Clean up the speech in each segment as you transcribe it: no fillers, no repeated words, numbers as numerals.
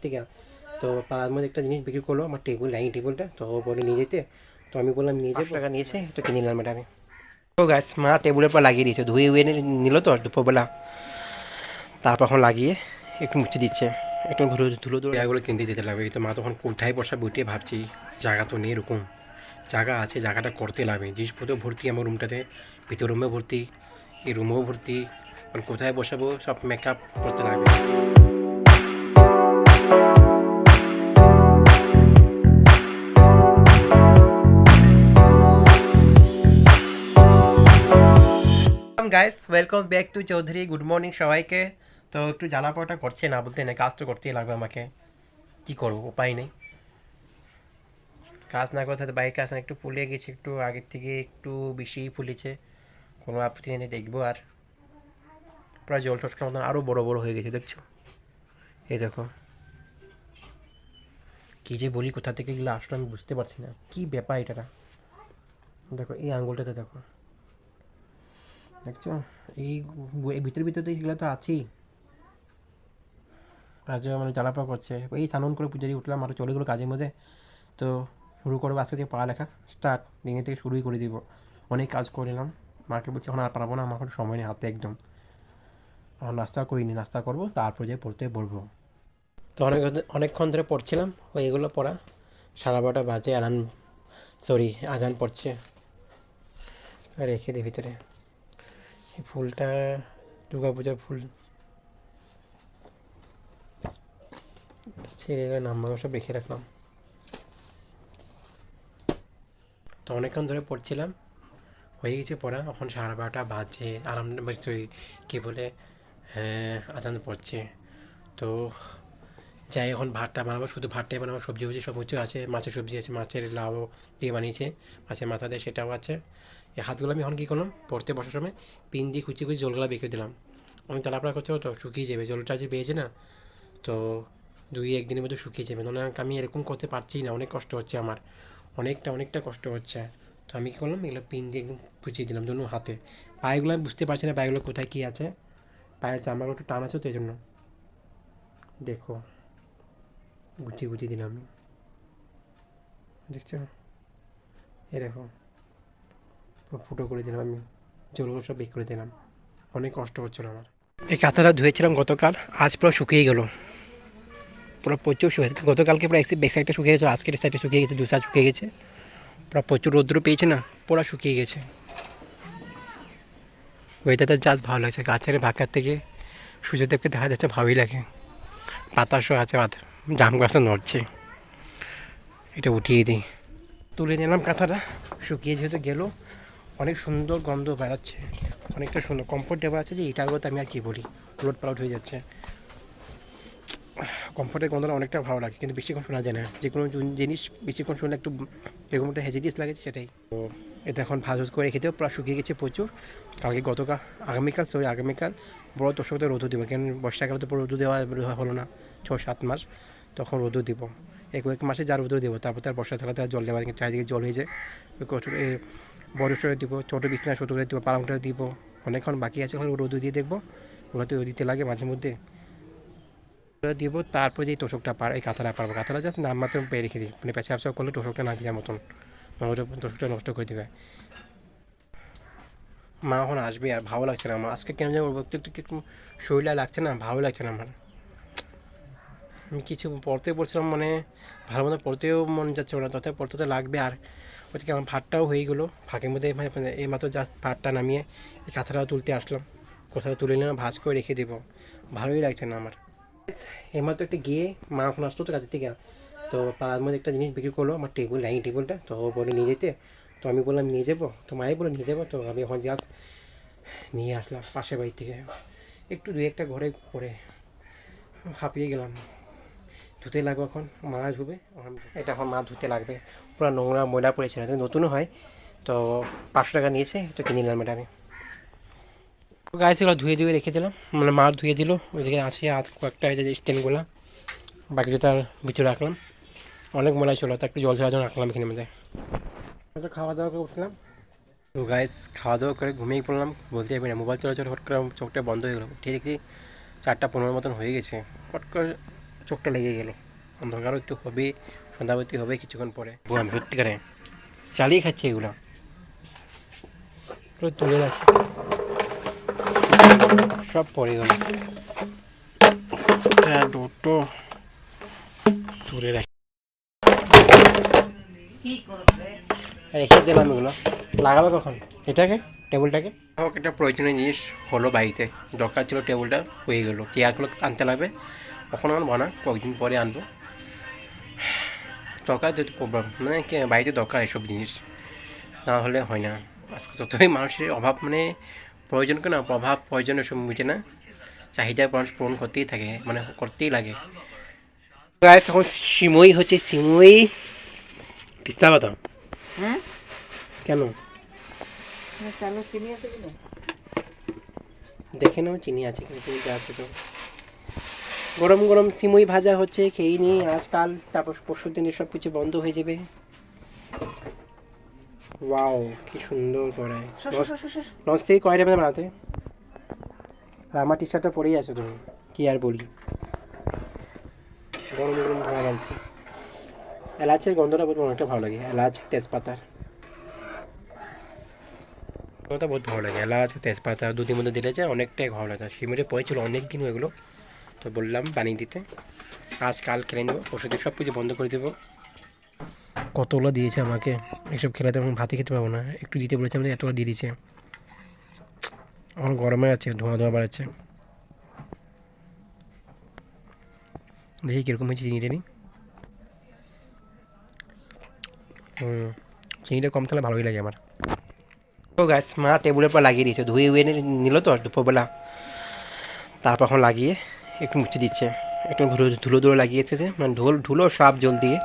থেকে। তো পাড়ার মধ্যে একটা জিনিস বিক্রি করলো আমার টেবিল, ডাইনিং টেবিলটা, তো বলে নিয়ে যেতে। তো আমি বললাম নিয়ে যাবো, টাকা নিয়েছে, তো কিনে নিলাম এটা আমি। তো গাছ মা টেবিলের পর লাগিয়ে দিয়েছে, ধুয়ে উয়ে নিল তো দুপুরবেলা, তারপর এখন লাগিয়ে একটু মুছে দিচ্ছে, একটু ধুলো ধুলো ধুলো জায়গাগুলো কিনতে দিতে লাগবে। তো মা তখন কোথায় বসা বইটে ভাবছি, জায়গা তো নেই, এরকম জায়গা আছে, জায়গাটা করতে লাগবে। জিনিসপত্র ভর্তি আমার রুমটাতে, ভিতর রুমে ভর্তি, এই রুমেও ভর্তি, কোথায় বসাবো সব মেকআপ করতে লাগবে। Guys welcome back to Chowdhury, good morning সবাইকে। তো একটু জ্বালা পড়াটা করছে, না বলতে না, কাজ তো করতেই লাগবে আমাকে, কী করবো, উপায় নেই। কাজ না করতে বাইক কাজ একটু ফুলে গেছে, একটু আগের থেকে একটু বেশিই ফুলেছে, কোনো আপত্তি নেই, দেখবো। আর প্রায় জল টসকার মতন আরও বড়ো বড়ো হয়ে গেছে, দেখছো? এই দেখো, কী যে বলি, কোথা থেকে এগুলো আসলো আমি বুঝতে পারছি না, কী ব্যাপার এটা। দেখো এই আঙুলটাতে দেখো, দেখছো? এই ভিতরে ভিতরে তো এগুলো তো আছেই, কাজে মানে জ্বালাপা করছে। এই স্নান করে পুজো দিয়ে উঠলাম, আরও চলে গেলো কাজের মধ্যে। তো শুরু করবো আজকে থেকে পড়ালেখা স্টার্ট, দিনের থেকে শুরুই করে দিব। অনেক কাজ করে নিলাম, মাকে বলছি এখন আর পারবো না, আমার এখন সময় নেই হাতে একদম। এখন নাস্তা করিনি, নাস্তা করবো তারপর যে পড়তে বলবো। তো অনেকক্ষণ ধরে পড়ছিলাম, ওই এগুলো পড়া 12:30 বাজে, আজান পড়ছে। রেখে দিই ভিতরে এই ফুলটা, দুর্গা পূজার ফুল ছেড়ে গেলে নাম্বার সব রেখে রাখলাম। তো অনেকক্ষণ ধরে পড়ছিলাম, হয়ে গেছে পড়া, এখন 12:30 বাজে, কী বলে, আজান পড়ছে। তো যাই, এখন ভাতটা বানাবো, শুধু ভাতটাই বানাবো, সবজি ফবজি সব কিছু আছে, মাছের সবজি আছে, মাছের লাউ দিয়ে বানিয়েছে, মাছের মাথা দিয়ে, সেটাও আছে। এই হাতগুলো আমি এখন কী করলাম, পড়তে বসার সময় পিন দিয়ে কুচি কুচি জলগুলো বেঁকে দিলাম। অনেক তাড়াপড়া করতে হতো, শুকিয়ে যাবে, জলটা যে বেয়েছে না, তো 2-1 দিনের মধ্যে শুকিয়ে যাবে। মানে আমি এরকম করতে পারছি না, অনেক কষ্ট হচ্ছে আমার, অনেকটা কষ্ট হচ্ছে। তো আমি কী করলাম, এগুলো পিন দিয়ে একদম কুচিয়ে দিলাম দুনো হাতে। পায়েগুলো আমি বুঝতে পারছি না পায়েগুলো কোথায় কী আছে, পায়ের চামড়াগুলো একটু টান আছে, তো এই জন্য দেখো গুছিয়ে দিলাম আমি, দেখছো? এ দেখো পুরো ফুটো করে দিলাম আমি, জলগুলো সব বের করে দিলাম, অনেক কষ্ট হচ্ছিলো আমার। এই কাঁথাটা ধুয়েছিলাম গতকাল, আজ পুরো শুকিয়ে গেল, পুরো প্রচুর শুকিয়ে, গতকালকে পুরো ব্যাক সাইডটা শুকিয়ে গেছে, আজকের সাইডটা শুকিয়ে গেছে, 2 সাইড শুকিয়ে গেছে, পুরো প্রচুর রৌদ্র পেয়েছে না, পুরো শুকিয়ে গেছে। ওয়েদারটা জাস্ট ভালো লাগছে, গাছের ভাকার থেকে সূর্যদেবকে দেখা যাচ্ছে, ভালোই লাগে। বাতাসও আছে, জাম গাছও নড়ছে। এটা উঠিয়ে দিই, তুলে নিলাম কাঁথাটা, শুকিয়ে যেহেতু গেল, অনেক সুন্দর গন্ধ বেড়াচ্ছে, অনেকটা সুন্দর কমফোর্টেবল আছে, যে এটাগুলো তো আমি আর কি বলি, উলট পালট হয়ে যাচ্ছে। কমফোর্টের গন্ধটা অনেকটা ভালো লাগে, কিন্তু বেশিক্ষণ শোনা যায় না, যে কোনো জিনিস বেশিক্ষণ শুনলে একটু এরকম একটা হেজিটিস লাগে, সেটাই। তো এটা এখন ভাজ করে রেখে দেবো, প্রায় শুকিয়ে গেছে প্রচুর। আগামীকাল বড় তোষকতে রোদও দেবো, কারণ বর্ষাকালে তো রোদও দেওয়া হলো না, 6-7 মাস, তখন রোদও দিব। এক মাসে যা রোদও দেবো, তারপর তার বর্ষা থাকাতে আর জল দেওয়া, কিন্তু চারিদিকে জল হয়ে যায়। বড় স্টোরে দিব, ছোটো বিছনা ছোটো করে দিব, পালংটা দিব, অনেকক্ষণ বাকি আছে, ওখানে রোদও দিয়ে দেখবো, ওগুলো তো দিতে লাগে মাঝে মধ্যে দিব। তারপর যে তোষকটা এই কাঁথাটা পারবো, কাঁথাটা জাস্ট নাম মাত্র পেয়ে রেখে দিই, মানে পেঁচা আপসা করলে তোষকটা না দেওয়ার মতন, ওটা তোষকটা নষ্ট করে দেবে। মা এখন আসবে, আর ভালো লাগছে না আমার আজকে, কেন যেন একটু শরীরটা লাগছে না, ভালো লাগছে না আমার। আমি কিছু পড়ছিলাম, মানে ভালো মতো পড়তেও মন যাচ্ছে না, তথাপি পড়তে তো লাগবে। আর ওদিকে আমার ভাতটাও হয়ে গেলো, ফাঁকের মধ্যে এই মাত্র জাস্ট ভাতটা নামিয়ে এই কাঁথাটাও তুলতে আসলাম, কোথাও তুলে নিলাম, ভাজ করে রেখে দেবো, ভালোই লাগছে না আমার। এইমাত্র একটা গিয়ে মা এখন আসতো তো কাজের থেকে, তো পাড়ার মধ্যে একটা জিনিস বিক্রি করলো আমার টেবিল, ডাইনিং টেবিলটা, তো বলে নিয়ে যেতে। তো আমি বললাম নিয়ে যাবো, তো মাই বলে নিয়ে যাবো, তো আমি এখন জাস্ট নিয়ে আসলাম পাশের বাড়ি থেকে, একটু 2-1টা ঘরে পরে হাঁপিয়ে গেলাম। ধুতে লাগবে, এখন মা ধুবে, এটা এখন মা ধুতে লাগবে, পুরো নোংরা ময়লা পড়েছিল, নতুনও হয়। তো 500 টাকা নিয়েছে, তো কিনে নিলাম এটা আমি। গায়ে সেগুলো ধুয়ে রেখে দিলাম, মানে মা ধুয়ে দিল, ওইদিকে আসে আর কয়েকটা স্ট্যান্ডগুলো, বাকিটা তার ভিতরে রাখলাম, অনেক ময়লা ছিল, তা একটু জল ঝাড়ার জন্য রাখলাম এখানে মধ্যে। খাওয়া দাওয়া করে উঠলাম, তো গাইস খাওয়া দাওয়া করে ঘুমিয়ে পড়লাম, বলতে যাবি না, মোবাইল চলাচল হট করে চোখটা বন্ধ হয়ে গেলো, উঠে দেখি 4টা 15 মতন হয়ে গেছে। হট করে চোখটা লেগে গেল। অন্ধকারও একটু হবে, সন্ধ্যাবতী হবে কিছুক্ষণ পরে। আমি সত্যিকারে চালিয়ে খাচ্ছি এগুলো, তুলে রাখি সব পড়ে গেল। দুটো তুলে রাখি, রেখে দিলাম। এগুলো লাগাবে কখন এটাকে, টেবিলটাকে? হোক, একটা প্রয়োজনীয় জিনিস হলো বাড়িতে, দরকার ছিল টেবিলটা, হয়ে গেলো। চেয়ারগুলো আনতে লাগবে, কখনো আনবো না, কয়েকদিন পরে আনবো। দরকার যেহেতু প্রবলেম, মানে বাড়িতে দরকার এসব জিনিস, না হলে হয় না। আজকে যতই মানুষের অভাব, মানে প্রয়োজন কেন, অভাব প্রয়োজন এসব মিটে না, চাহিদা মানুষ পূরণ করতেই থাকে, মানে করতেই লাগে। গায়ে তখন সিমই হচ্ছে, সিমই পিস্তা বাদাম। হ্যাঁ, কেন চালু চিনি আছে কিনা দেখে নাও, চিনি আছে কিন্তু, চিনিটা আছে তো। গরম গরম সিমই ভাজা হচ্ছে, খেয়ে নিই আজকাল, তারপর পরশু দিন সব কিছু বন্ধ হয়ে যাবে। ওয়াও, কি সুন্দর কড়াই, লঞ্চ থেকে কড়াইটা মধ্যে বানাতে। আর আমার টি শার্টটা পরেই আছে তুমি, কি আর বলি। গরম গরম ভালো লাগছে, এলাচের গন্ধটা বহুত অনেকটা ভালো লাগে, এলাচ তেজপাতার গন্ধটা বহুত ভালো লাগে, এলাচ তেজপাতা দুধের মধ্যে দিলে যে অনেকটাই ভালো লাগে। সিমেটে পড়েছিল অনেক দিন এগুলো, তো বললাম বানিয়ে দিতে, আজ কাল খেলে নেবো, পরশু দিন সব কিছু বন্ধ করে দেবো। কতগুলো দিয়েছে আমাকে, এইসব খেলাতে আমি ভাতই খেতে পারবো না, একটু দিতে বলেছে আমাদের, এতগুলো দিয়ে দিয়েছে। এখন গরমে আছে, ধোঁয়া ধোঁয়া বাড়াচ্ছে। দেখি কীরকম হয়েছে চিনিটা নি। চিনিটা কম তাহলে ভালোই লাগে আমার। তো গাছ মা টেবিলের পর লাগিয়ে দিয়েছে, ধুয়ে উয়ে নিল তো দুপুরবেলা, তারপর এখন লাগিয়ে একটু মুছে দিচ্ছে। একটু ধুলো ধুলো লাগিয়েছে, যে মানে ধুলো সাপ জল দিয়ে,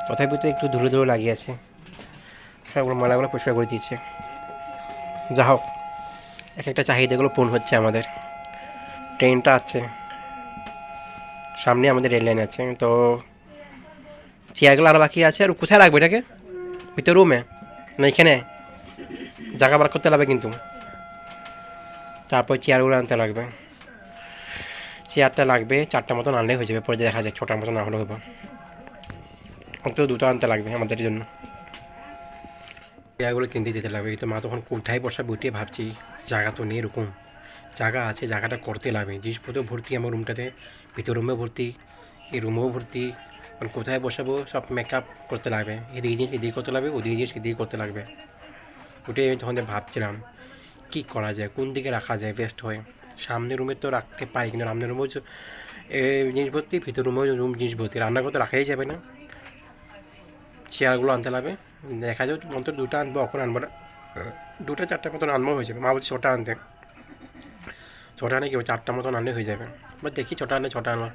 তথাপি তো একটু ধুলো ধুলো লাগিয়েছে, সবগুলো ময়লাগুলো পরিষ্কার করে দিচ্ছে। যা হোক, এক একটা চাহিদাগুলো পূরণ হচ্ছে আমাদের। ট্রেনটা আছে সামনে, আমাদের রেল লাইন আছে, তো চেয়ারগুলো আরও বাকি আছে। আর কোথায় রাখবো এটাকে, ভিতরে রুমে না এখানে জায়গা বার করতে লাগবে কিন্তু, তারপর চেয়ারগুলো আনতে লাগবে। চেয়ারটা লাগবে 4টা মতন আনলেই হয়ে যাবে, পরে দেখা যায় 6টার মতন না হলেও হবে, অন্তত 2টা আনতে লাগবে আমাদের জন্য। চেয়ারগুলো কিনতে দিতে লাগবে, কিন্তু মা তখন কোথায় বসা বইটিয়ে ভাবছি, জায়গা তো নেই, এরকম জায়গা আছে, জায়গাটা করতে লাগবে। জিনিসপত্র ভর্তি আমার রুমটাতে, ভিতর রুমে ভর্তি, এই রুমেও ভর্তি, কারণ কোথায় বসাবো সব মেকআপ করতে লাগবে, এদিকে জিনিস এদিকে করতে লাগবে, ওদিকে জিনিস এদিকে করতে লাগবে। ওটাই আমি তখন ভাবছিলাম কী করা যায়, কোন দিকে রাখা যায় বেস্ট হয়। সামনের রুমে তো রাখতে পারি, কিন্তু সামনের রুমেও জিনিস ভর্তি, ভিতর রুমেও রুম জিনিস ভর্তি, রান্নাঘর তো রাখাই যাবে না। চেয়ারগুলো আনতে লাগবে, দেখা যাবে অন্তত 2টা আনবো, এখন আনবো না, 2টা 4টার মতন আনবো হয়ে যাবে। মা বলছে 6টা আনতে, 6টা আনে কি 4টা মতন আনলে হয়ে যাবে। বা দেখি 6টা আনলে 6টা আনবো,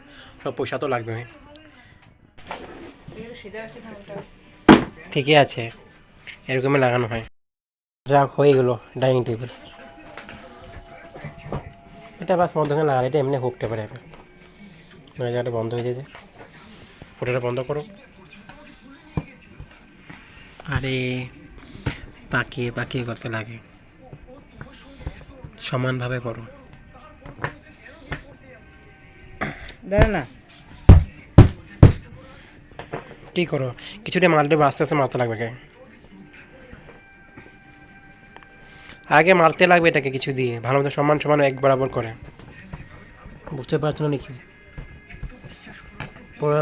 সব পয়সা তো লাগবে। ঠিকই আছে, এরকমই লাগানো হয়। যা হয়ে গেলো ডাইনিং টেবিল, এটা বাস মধ্যখানে লাগালে, এটা এমনি হুকতে পারে, জায়গাটা বন্ধ হয়ে যায়, ফোটোটা বন্ধ করো। আরে পাকিয়ে পাকিয়ে করতে লাগে, সমানভাবে করো। দাঁড়া না, ঠিক করো, কিছুটা মারলে আস্তে আস্তে মারতে লাগবে, আগে মারতে লাগবে এটাকে কিছু দিয়ে, ভালো মতো সমান সমান এক বরাবর করে। বুঝতে পারছো না নাকি, পুরো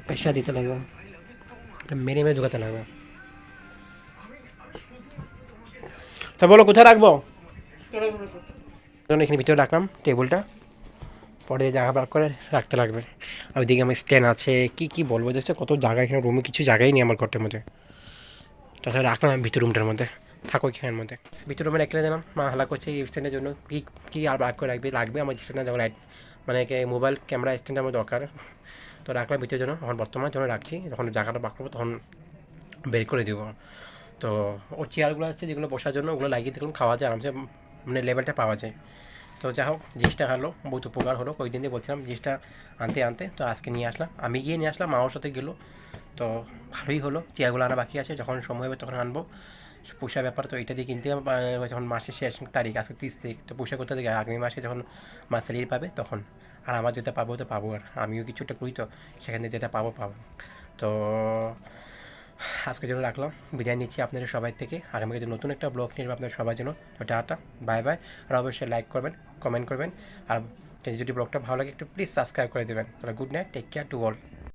পেশা দিতে লাগবে, মেরে মেরে ঢুকাতে লাগবে। তা বলো কোথায় রাখবো, এখানে ভিতরে রাখলাম টেবিলটা, পরে জায়গা বার করে রাখতে লাগবে। আর ওইদিকে আমার স্ট্যান্ড আছে, কি বলবো, দেখছো কত জায়গা, এখানে রুমে কিছু জায়গাই নেই আমার ঘরটার মধ্যে, তাছাড়া রাখলাম ভিতর রুমটার মধ্যে, থাকো এখানের মধ্যে। ভিতর রুমে রেখে দিলাম, মা হালা করছে এই স্ট্যান্ডের জন্য, কী আর বার করে লাগবে আমার স্ট্যান্ডে, যখন লাইট মানে মোবাইল ক্যামেরা স্ট্যান্ড আমার দরকার, তো রাখলাম ভিতরের জন্য। এখন বর্তমান যখন রাখছি, যখন জায়গাটা বার করবো তখন বের করে দেবো। তো ওর চেয়ারগুলো আছে যেগুলো বসার জন্য, ওগুলো লাগিয়ে দেখলাম খাওয়া যায় আরামসে, মানে লেভেলটা পাওয়া যায়। তো যা হোক, জিনিসটা হলো বহুত উপকার হলো, কয়েকদিন দিয়ে বলছিলাম জিনিসটা আনতে আনতে, তো আজকে নিয়ে আসলাম, আমি গিয়ে নিয়ে আসলাম, মাও সাথে গেলো, তো ভালোই হলো। চেয়ারগুলো আনা বাকি আছে, যখন সময় হবে তখন আনবো। পোষা ব্যাপার তো এটা দিয়ে কিনতে যখন মাসের শেষ তারিখ আজকে 30 তারিখ, তো পোষা করতে থেকে আগামী মাসে যখন মা স্যালারি পাবে তখন। আর আমার যেটা পাবো তো পাবো, আর আমিও কিছুটা করি তো সেখানে যেটা পাবো পাবো। তো আজকের জন্য রাখলাম, বিদায় নিচ্ছি আপনাদের সবাই থেকে। আগামীকাল নতুন একটা ব্লগ নিয়ে আসবো আপনাদের সবার জন্য। তো টাটা, বাই বাই। আর অবশ্যই লাইক করবেন, কমেন্ট করবেন, আর যদি ব্লগটা ভালো লাগে একটু প্লিজ সাবস্ক্রাইব করে দেবেন। তাহলে good night, take care to all.